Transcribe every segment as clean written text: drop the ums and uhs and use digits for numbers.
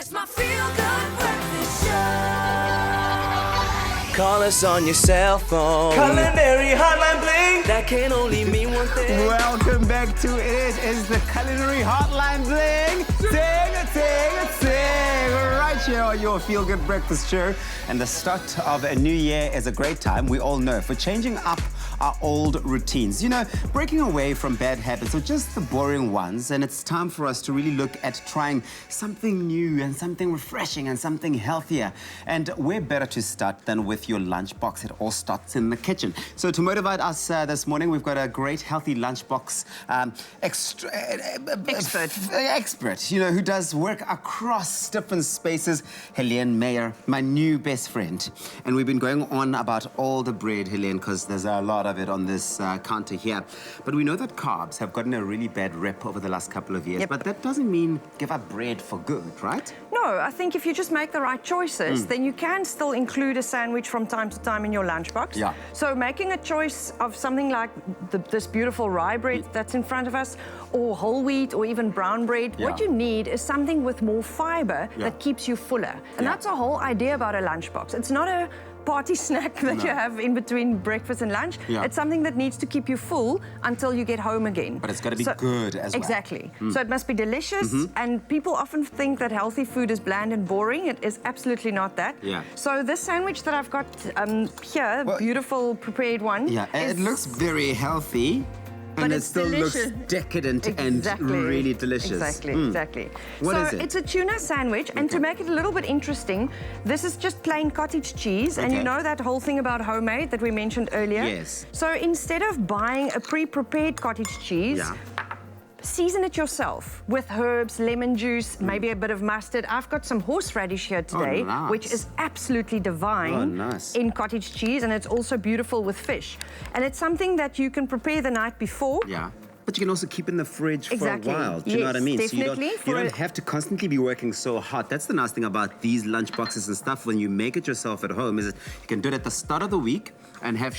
It's my feel-good breakfast show. Call us on your cell phone. Culinary Hotline bling. That can only mean one thing. Welcome back to It Is the Culinary Hotline bling. Sing, right here on your feel-good breakfast show. And the start of a new year is a great time, we all know, for changing up our old routines. You know, breaking away from bad habits or just the boring ones. And it's time for us to really look at trying something new and something refreshing and something healthier. And where better to start than with your lunchbox? It all starts in the kitchen. So to motivate us this morning, we've got a great healthy lunchbox expert, you know, who does work across different spaces. Heleen Meyer, my new best friend. And we've been going on about all the bread, Heleen, because there's a lot of it on this counter here. But we know that carbs have gotten a really bad rep over the last couple of years. Yep. But that doesn't mean give up bread for good, right? No, I think if you just make the right choices, then you can still include a sandwich from time to time in your lunchbox. Yeah. So making a choice of something like this beautiful rye bread that's in front of us, or whole wheat, or even brown bread, what you need is something with more fiber that keeps you fuller. And that's the whole idea about a lunchbox. It's not a party snack that you have in between breakfast and lunch. It's something that needs to keep you full until you get home again. But it's got to be good as well. Exactly. So it must be delicious. And people often think that healthy food is bland and boring. It is absolutely not that. So this sandwich that I've got here, beautiful prepared one. It looks very healthy. But it it's still delicious. looks decadent and really delicious. Exactly. What is it? It's a tuna sandwich, and to make it a little bit interesting, this is just plain cottage cheese, and you know that whole thing about homemade that we mentioned earlier? Yes. So instead of buying a pre-prepared cottage cheese, season it yourself with herbs, lemon juice, maybe a bit of mustard. I've got some horseradish here today, which is absolutely divine in cottage cheese, and it's also beautiful with fish. And it's something that you can prepare the night before. But you can also keep in the fridge for a while. Do you know what I mean? Definitely. So you don't have to constantly be working so hard. That's the nice thing about these lunch boxes and stuff. When you make it yourself at home, is that you can do it at the start of the week and have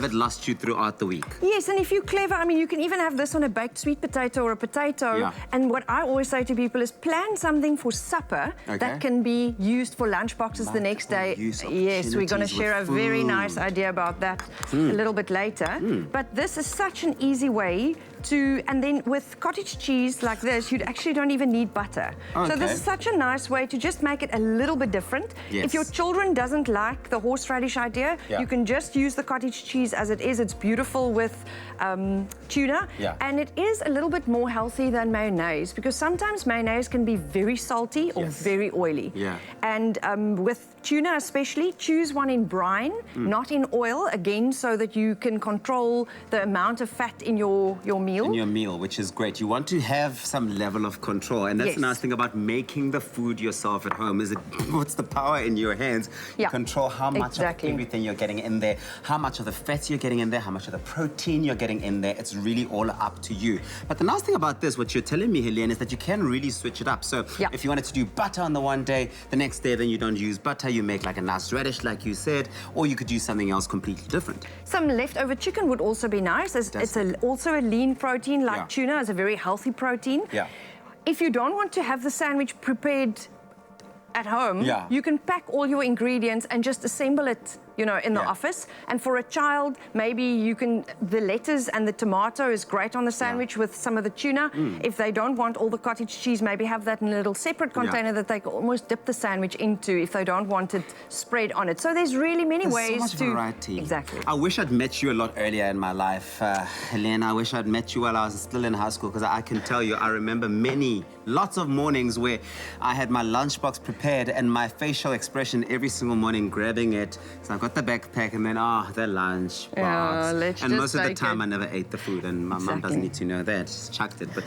it last you throughout the week. Yes, and if you're clever, I mean, you can even have this on a baked sweet potato or a potato. And what I always say to people is plan something for supper that can be used for lunch boxes the next day. Yes, we're going to share a very nice idea about that a little bit later. But this is such an easy way to, and then with cottage cheese like this, you actually don't even need butter. So this is such a nice way to just make it a little bit different. If your children doesn't like the horseradish idea, you can just use the cottage cheese as it is. It's beautiful with tuna, and it is a little bit more healthy than mayonnaise, because sometimes mayonnaise can be very salty or very oily. And with tuna especially, choose one in brine, not in oil, again, so that you can control the amount of fat in your meal. In your meal, which is great. You want to have some level of control, and that's the nice thing about making the food yourself at home, is it puts the power in your hands. You control how much of everything you're getting in there, how much of the fats you're getting in there, how much of the protein you're getting in there. It's really all up to you. But the nice thing about this, what you're telling me, Heleen, is that you can really switch it up. So if you wanted to do butter on the one day, the next day then you don't use butter, you make like a nice radish like you said, or you could do something else completely different. Some leftover chicken would also be nice. It's also a lean protein, like tuna is a very healthy protein. If you don't want to have the sandwich prepared at home, you can pack all your ingredients and just assemble it, you know, in the office. And for a child, maybe you can, the lettuce and the tomato is great on the sandwich with some of the tuna. If they don't want all the cottage cheese, maybe have that in a little separate container that they can almost dip the sandwich into if they don't want it spread on it. So there's really many ways so much to... variety. Exactly. I wish I'd met you a lot earlier in my life, Heleen. I wish I'd met you while I was still in high school, because I can tell you, I remember lots of mornings where I had my lunchbox prepared and my facial expression every single morning grabbing it. So I've got the backpack and then, the lunch box. And most of the time I never ate the food, and my mum doesn't need to know that. Just chucked it. But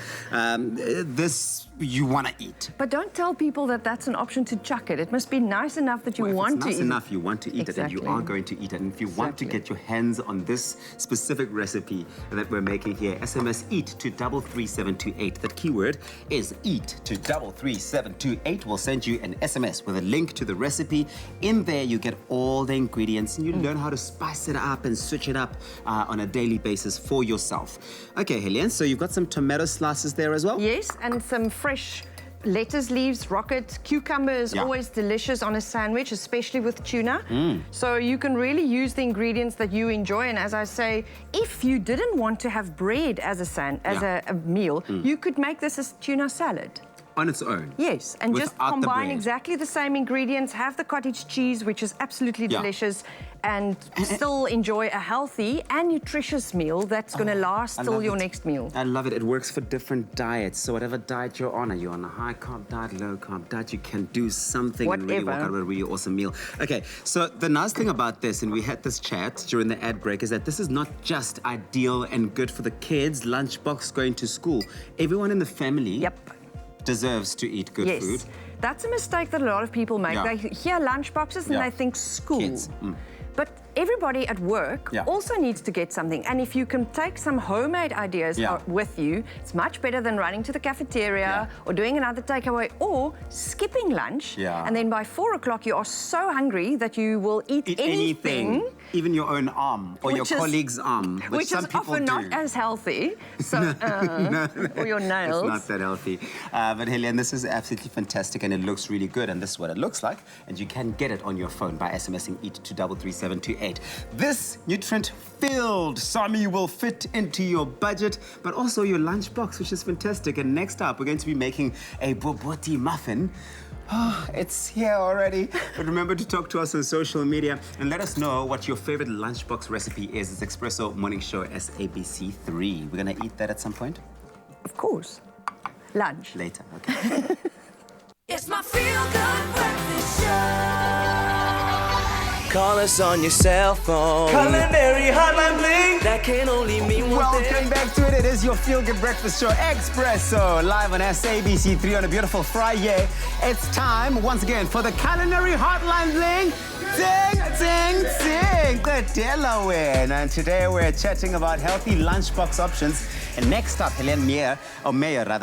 this you want to eat. But don't tell people that that's an option to chuck it. It must be nice enough that you want to eat it. Nice enough, you want to eat it, and you are going to eat it. And if you want to get your hands on this specific recipe that we're making here, SMS EAT to 33728. That keyword is EAT to 33728. We'll send you an SMS with a link to the recipe. In there, you get all the ingredients, and you learn how to spice it up and switch it up on a daily basis for yourself. Okay, Heleen, so you've got some tomato slices there as well? Yes, and some fresh lettuce leaves, rocket, cucumber is always delicious on a sandwich, especially with tuna. So you can really use the ingredients that you enjoy. And as I say, if you didn't want to have bread as a meal, you could make this as tuna salad. On its own? Yes, and just combine exactly the same ingredients, have the cottage cheese, which is absolutely delicious, and still enjoy a healthy and nutritious meal that's going to last till your next meal. I love it. It works for different diets. So whatever diet you're on, are you on a high-carb diet, low-carb diet, you can do something and really work out a really awesome meal. Okay, so the nice thing about this, and we had this chat during the ad break, is that this is not just ideal and good for the kids, lunchbox going to school. Everyone in the family deserves to eat good food. That's a mistake that a lot of people make. They hear lunchboxes and they think school. Kids. But everybody at work also needs to get something. And if you can take some homemade ideas with you, it's much better than running to the cafeteria or doing another takeaway or skipping lunch. And then by 4 o'clock, you are so hungry that you will eat anything. Even your own arm or your colleague's arm, which some is people often do. not as healthy. So, or your nails. It's not that healthy. But Heleen, this is absolutely fantastic and it looks really good. And this is what it looks like. And you can get it on your phone by SMSing EAT to 33728. This nutrient-filled Sami will fit into your budget, but also your lunchbox, which is fantastic. And next up, we're going to be making a boboti muffin. Oh, it's here already. But remember to talk to us on social media and let us know what your favorite lunchbox recipe is. It's Espresso Morning Show SABC3. We're going to eat that at some point? Of course. Lunch. Later, okay. It's my feel-good breakfast show. Call us on your cell phone. Culinary Hotline Bling. That can only mean one thing. Welcome back to it. It is your feel-good breakfast show, Espresso, live on SABC3 on a beautiful Friday. It's time, once again, for the Culinary Hotline Bling. Ding, ding, ding, the Delaware. And today we're chatting about healthy lunchbox options. And next up, Heleen Meyer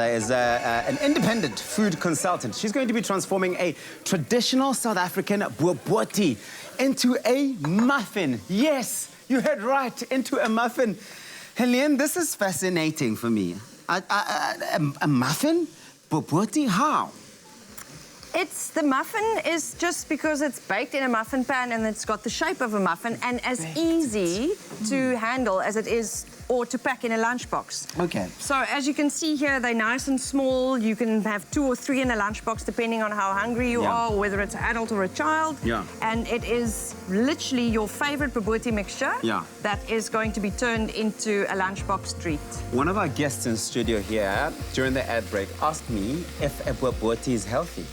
is an independent food consultant. She's going to be transforming a traditional South African boboti into a muffin. Yes, you heard right, into a muffin. Heleen, this is fascinating for me. A muffin? Boboti? How? The muffin is just because it's baked in a muffin pan and it's got the shape of a muffin and as easy to handle as it is or to pack in a lunchbox. Okay. So as you can see here, they're nice and small. You can have 2 or 3 in a lunchbox depending on how hungry you are or whether it's an adult or a child. And it is literally your favorite boboti mixture that is going to be turned into a lunchbox treat. One of our guests in studio here during the ad break asked me if a boboti is healthy.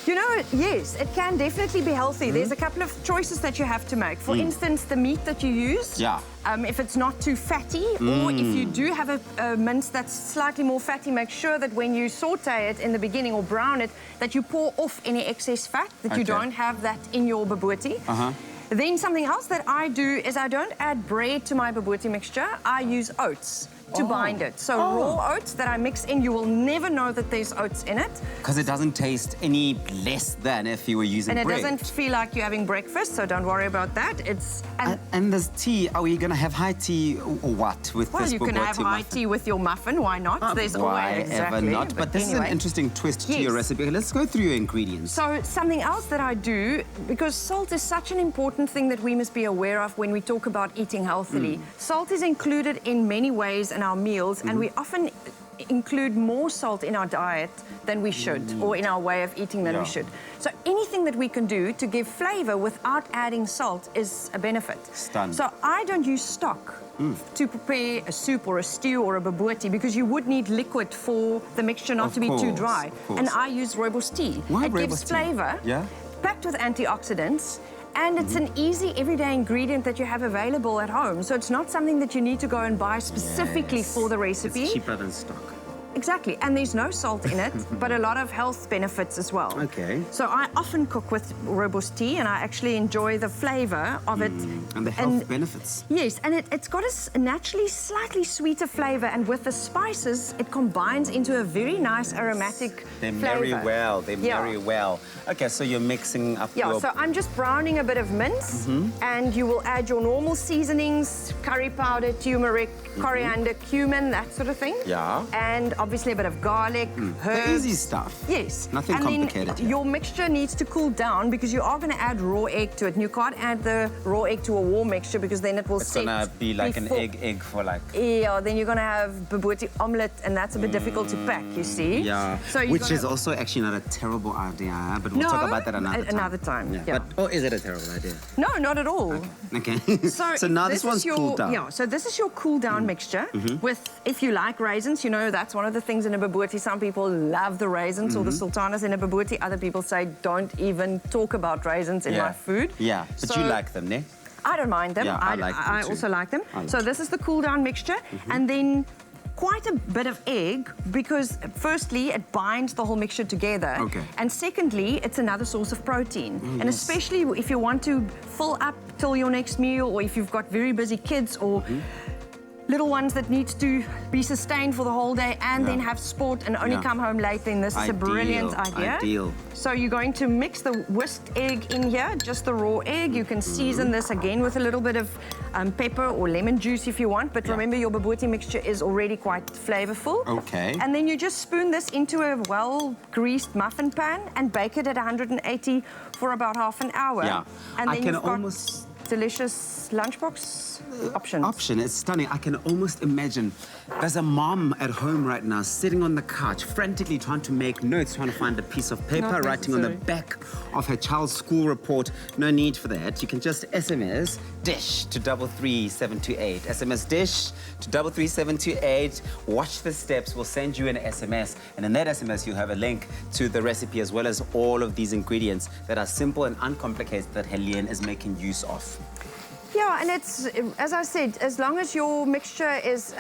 You know, yes, it can definitely be healthy. There's a couple of choices that you have to make. For instance, the meat that you use. If it's not too fatty, or if you do have a mince that's slightly more fatty, make sure that when you saute it in the beginning or brown it, that you pour off any excess fat, that you don't have that in your boboti. Then something else that I do is I don't add bread to my boboti mixture. I use oats to bind it. So raw oats that I mix in, you will never know that there's oats in it. Because it doesn't taste any less than if you were using bread. And it doesn't feel like you're having breakfast, so don't worry about that. And there's tea. Are we going to have high tea or what with this boboti muffin? Well, you can have high tea with your muffin. Why not? There's always ever not. But this is an interesting twist to your recipe. Let's go through your ingredients. So something else that I do, because salt is such an important thing that we must be aware of when we talk about eating healthily. Salt is included in many ways in our meals, and we often include more salt in our diet than we should, or in our way of eating than we should. So anything that we can do to give flavor without adding salt is a benefit. So I don't use stock to prepare a soup or a stew or a boboti, because you would need liquid for the mixture not to be too dry. And I use rooibos tea. Why it gives flavor, packed with antioxidants. And it's an easy everyday ingredient that you have available at home. So it's not something that you need to go and buy specifically for the recipe. It's cheaper than stock. Exactly, and there's no salt in it, but a lot of health benefits as well. Okay. So I often cook with rooibos tea, and I actually enjoy the flavour of it. And the health benefits. Yes, and it's got a naturally slightly sweeter flavour, and with the spices, it combines into a very nice aromatic flavour. They marry well, they marry well. Okay, so you're mixing up your... so I'm just browning a bit of mince, and you will add your normal seasonings, curry powder, turmeric, coriander, cumin, that sort of thing. Yeah. And obviously a bit of garlic, herbs. The easy stuff. Yes. Nothing and complicated then here. your mixture needs to cool down because you are going to add raw egg to it. And you can't add the raw egg to a warm mixture because then it will It's set gonna be like before. an egg for like... Yeah, then you're going to have bobotie omelette, and that's a bit difficult to pack, you see. Yeah, So which is also actually not a terrible idea, but we'll talk about that another time. Yeah. But, or is it a terrible idea? No, not at all. Okay. So now this is one's cooled down. Yeah, so this is your cool down mixture with, if you like raisins, you know, that's one of the things in a bobotie. Some people love the raisins or the sultanas in a bobotie. Other people say, don't even talk about raisins in my food. Yeah, but you like them, ne? I don't mind them. Yeah, I like them I too. also like them. So this is the cool down mixture. And then quite a bit of egg because firstly it binds the whole mixture together, and secondly it's another source of protein, and especially if you want to fill up till your next meal, or if you've got very busy kids or little ones that need to be sustained for the whole day and then have sport and only come home late, then this is a brilliant idea. Ideal. So you're going to mix the whisked egg in here, just the raw egg. You can season this again with a little bit of pepper or lemon juice if you want, but remember your bobotie mixture is already quite flavorful. Okay. And then you just spoon this into a well-greased muffin pan and bake it at 180 for about half an hour. Yeah. And then I can you've got almost... delicious lunchbox options. It's stunning. I can almost imagine there's a mom at home right now sitting on the couch frantically trying to make notes, trying to find a piece of paper, writing on the back of her child's school report. No need for that. You can just SMS DISH to 33728. SMS DISH to 33728. Watch the steps. We'll send you an SMS, and in that SMS you'll have a link to the recipe as well as all of these ingredients that are simple and uncomplicated that Heleen is making use of. Yeah, and it's, as I said, as long as your mixture is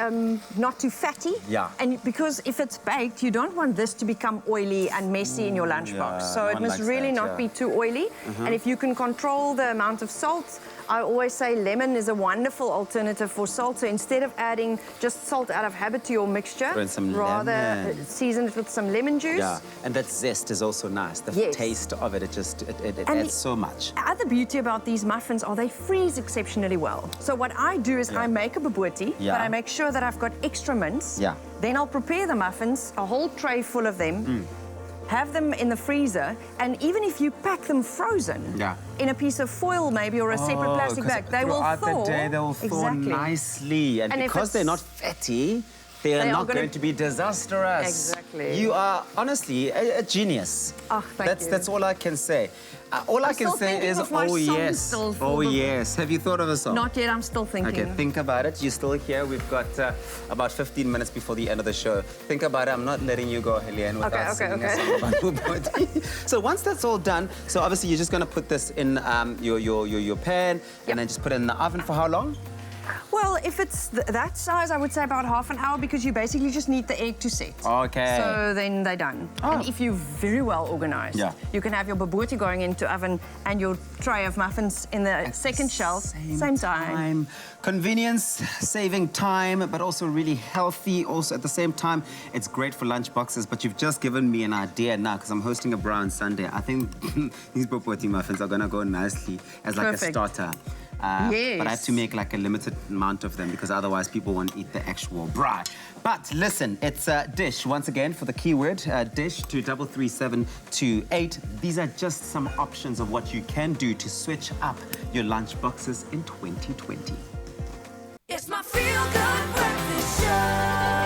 not too fatty. Yeah. And because if it's baked, you don't want this to become oily and messy in your lunchbox. So it must really not be too oily. And if you can control the amount of salt, I always say lemon is a wonderful alternative for salt. So instead of adding just salt out of habit to your mixture, Throw in some rather lemon. season it with some lemon juice. Yeah, and that zest is also nice. The taste of it, it adds so much. The other beauty about these muffins are they freeze exceptionally well. So what I do is I make a bobotie, but I make sure that I've got extra mince. Yeah. Then I'll prepare the muffins, a whole tray full of them, have them in the freezer, and even if you pack them frozen in a piece of foil maybe or a separate plastic bag, they will thaw. Throughout the day, they will thaw nicely. And because they're not fatty, they are not going to be disastrous. Exactly. You are honestly a genius. Oh, thank you. That's all I can say. All I can say is, oh yes, oh yes. Have you thought of a song? Not yet, I'm still thinking. Okay, think about it. You're still here. We've got about 15 minutes before the end of the show. Think about it. I'm not letting you go, Heleen, without singing a song about bobotie. So once that's all done, so obviously you're just going to put this in your pan and then just put it in the oven for how long? Well, if it's that size, I would say about half an hour because you basically just need the egg to set. Okay. So then they're done. And if you're very well organized, you can have your bobotie going into oven and your tray of muffins in the second shelf, same time. Convenience, saving time, but also really healthy. Also at the same time, it's great for lunch boxes, but you've just given me an idea now because I'm hosting a brown Sunday. I think these bobotie muffins are going to go nicely as like a starter. But I have to make like a limited amount of them because otherwise people won't eat the actual braai. But listen, it's DISH. Once again, for the keyword, DISH to 33728. These are just some options of what you can do to switch up your lunch boxes in 2020. It's my feel-good breakfast show.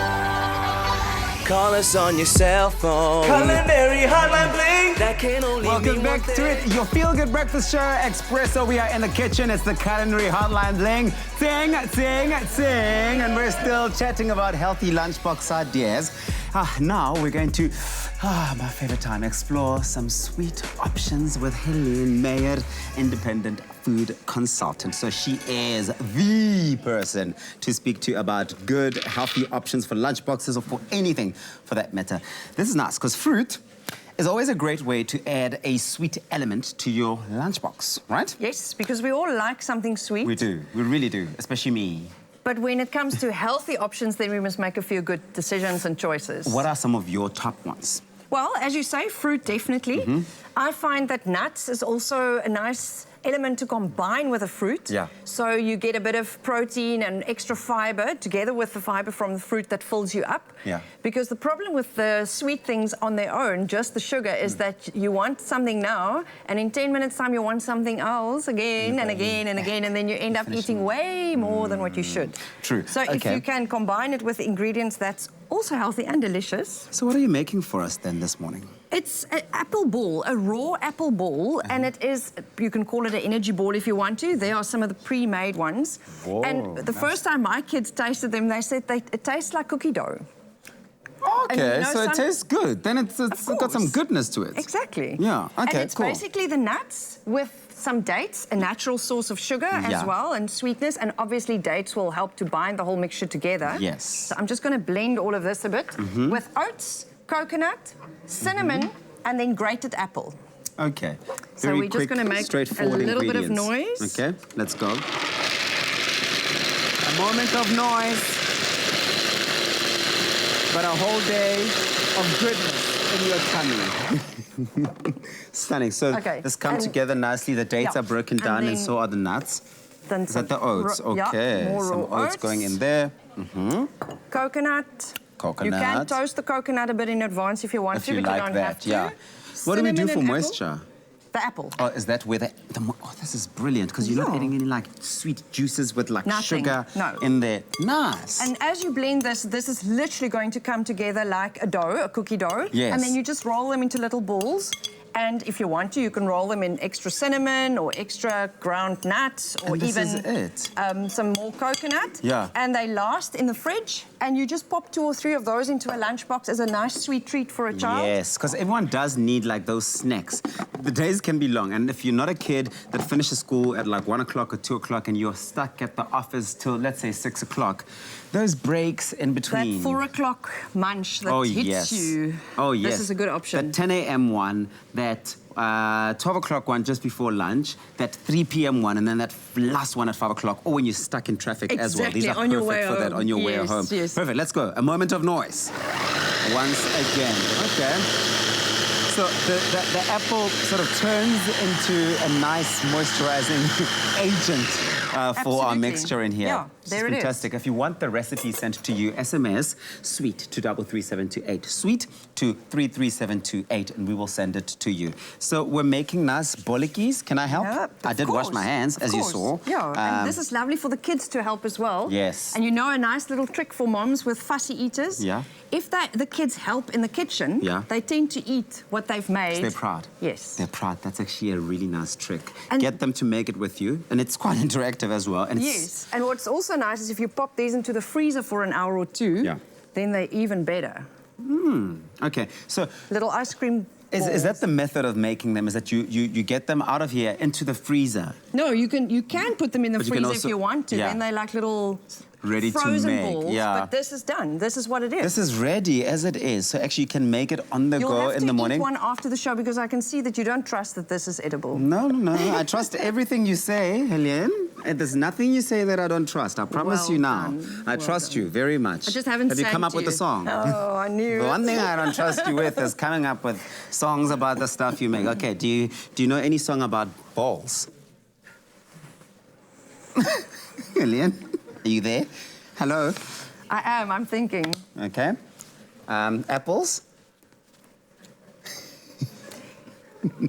Call us on your cell phone. Culinary Hotline bling. That can only Welcome mean back one to thing. it, your feel-good breakfast show, Espresso. We are in the kitchen. It's the Culinary Hotline bling. Sing, sing, sing. And we're still chatting about healthy lunchbox ideas. Now we're going to, my favorite time, explore some sweet options with Heleen Meyer, independent food consultant. So she is the person to speak to about good, healthy options for lunchboxes or for anything for that matter. This is nice because fruit is always a great way to add a sweet element to your lunchbox, right? Yes, because we all like something sweet. We do. We really do, especially me. But when it comes to healthy options, then we must make a few good decisions and choices. What are some of your top ones? Well, as you say, fruit definitely. I find that nuts is also a nice element to combine with the fruit. Yeah. So you get a bit of protein and extra fiber together with the fiber from the fruit that fills you up. Yeah. Because the problem with the sweet things on their own, just the sugar, is that you want something now, and in 10 minutes time you want something else again and again and again, and then you end up eating way more than what you should. True. So if you can combine it with ingredients that's also healthy and delicious. So what are you making for us then this morning? It's an apple ball, a raw apple ball, and it is, you can call it an energy ball if you want to. There are some of the pre-made ones. Whoa, and the first time my kids tasted them, they said it tastes like cookie dough. Okay, so it tastes good. Then it's got some goodness to it. Exactly. Yeah, okay, And it's basically the nuts with some dates, a natural source of sugar as well, and sweetness, and obviously dates will help to bind the whole mixture together. Yes. So I'm just going to blend all of this a bit with oats, coconut, cinnamon, and then grated apple. Okay. So we're just going to make a little bit of noise. Okay, let's go. A moment of noise, but a whole day of goodness in your tummy. Stunning. So this come together nicely. The dates are broken down, and so are the nuts. Is that the oats? Okay. Some oats going in there. Coconut. Coconut. You can toast the coconut a bit in advance if you want to, but you don't have to. Yeah. What do we do for moisture? The apple. Oh, is that where oh, this is brilliant, because you're not adding any like sweet juices with like sugar in there. Nice. And as you blend this, this is literally going to come together like a dough, a cookie dough. Yes. And then you just roll them into little balls. And if you want to, you can roll them in extra cinnamon or extra ground nuts or even some more coconut. Yeah. And they last in the fridge. And you just pop 2 or 3 of those into a lunchbox as a nice sweet treat for a child. Yes, because everyone does need like those snacks. The days can be long, and if you're not a kid that finishes school at like 1 o'clock or 2 o'clock and you're stuck at the office till, let's say, 6 o'clock, those breaks in between. That 4 o'clock munch that hits you. Oh, yes. This is a good option. That 10 a.m. one, that 12 o'clock one just before lunch, that 3 p.m. one, and then that last one at 5 o'clock, or when you're stuck in traffic as well. These are perfect for that on your way home. Yes. Perfect, let's go. A moment of noise. Once again. Okay. So the apple sort of turns into a nice moisturizing agent for our mixture in here. Yeah, there it is. Fantastic. If you want the recipe sent to you, SMS sweet to 33728. Sweet to 33728, and we will send it to you. So we're making nice bolletjies. Can I help? Yeah, I did wash my hands, as you saw. Yeah, and this is lovely for the kids to help as well. Yes. And you know a nice little trick for moms with fussy eaters? Yeah. If the kids help in the kitchen, they tend to eat what they've made. They're proud. Yes. They're proud. That's actually a really nice trick. And get them to make it with you, and it's quite interactive as well. And yes. And what's also nice is if you pop these into the freezer for an hour or 2, then they're even better. Okay, so little ice cream balls. Is that the method of making them? Is that you get them out of here into the freezer? No, you can put them in the freezer if you want to. Then they're like little ready frozen to make. balls. But this is done. This is what it is. This is ready as it is. So actually you can make it on the go in the morning. You'll have to eat one after the show because I can see that you don't trust that this is edible. No. I trust everything you say, Heleen. And there's nothing you say that I don't trust. I promise you now. I trust you very much. I just haven't Have you come up with a song? Oh, I knew The one thing I don't trust you with is coming up with songs about the stuff you make. Okay, do you know any song about balls? Heleen, are you there? Hello? I am. I'm thinking. Okay. Apples?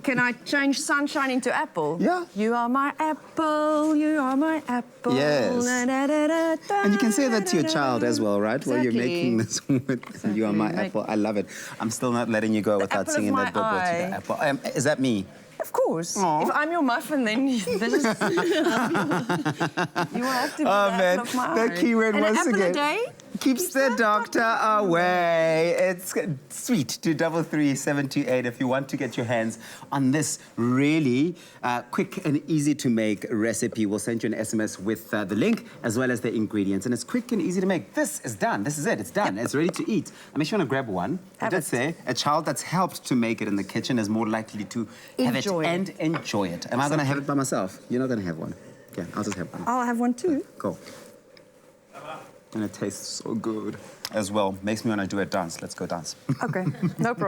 Can I change sunshine into apple? Yeah. You are my apple, you are my apple. Yes. And you can say that to your child as well, right? Exactly. While you're making this with You Are My Apple. I love it. I'm still not letting you go without singing that bubble to the apple. Is that me? Of course. Aww. If I'm your muffin, then this is... you will have to be the apple of my eye. The keyword and once an apple again. a day Keeps the doctor away. It's sweet to 33728 if you want to get your hands on this really quick and easy to make recipe. We'll send you an SMS with the link as well as the ingredients. And it's quick and easy to make. This is done. This is it. It's done. Yep. It's ready to eat. I'm actually going to grab one. I did say a child that's helped to make it in the kitchen is more likely to have it and enjoy it. Am I going to have it by myself? You're not going to have one. Yeah, I'll just have one. I'll have one too. Cool. And it tastes so good as well. Makes me want to do a dance. Let's go dance. Okay, no problem.